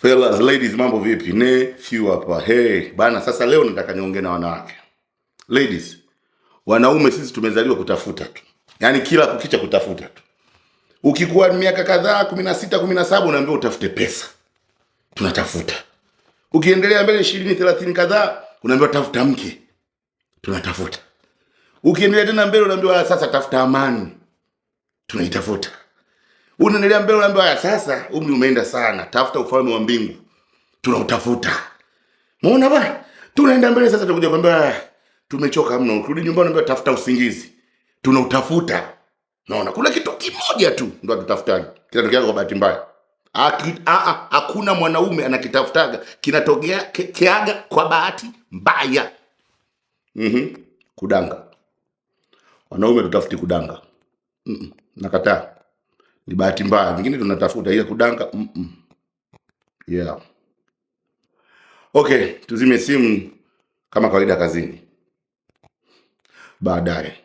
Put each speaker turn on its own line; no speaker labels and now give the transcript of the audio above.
Fellas, ladies, mambo vipi? Few hapa. Hey, bana sasa leo nataka niongee na wanawake. Ladies, wanaume sisi tumezaliwa kutafuta tu. Yaani kila kukicha kutafuta tu. Ukikuwa miaka kadhaa 16, 17 unaambiwa utafute pesa. Tunatafuta. Ukiendelea mbele 20, 30 kadhaa unaambiwa tafuta mke. Tunatafuta. Ukiendelea tena mbele unaambiwa sasa tafuta amani. Tunaitafuta. Unaendelea mbele unaambiwa sasa umri umeenda sana, tafuta ufalme wa mbingu. Tunautafuta. Muona bwana? Tunaenda mbele sasa tunakuja kwambia tumechoka mno. Turudi nyumbani unaambiwa tafuta usingizi. Tunautafuta. Naona kuna kitu kimoja tu ndio tutafutaga. Kinatokea kwa bahati mbaya. Hakuna mwanaume anakitafutaga, kinatokea kiaga kwa bahati mbaya. Kudanga. Wanaume tutafuti kudanga. Nakataa. Ni bahati mbaya, vingine tunatafuta ile kudanga. Yeah. Okay, tuzime simu kama kawaida kazini. Baadaye.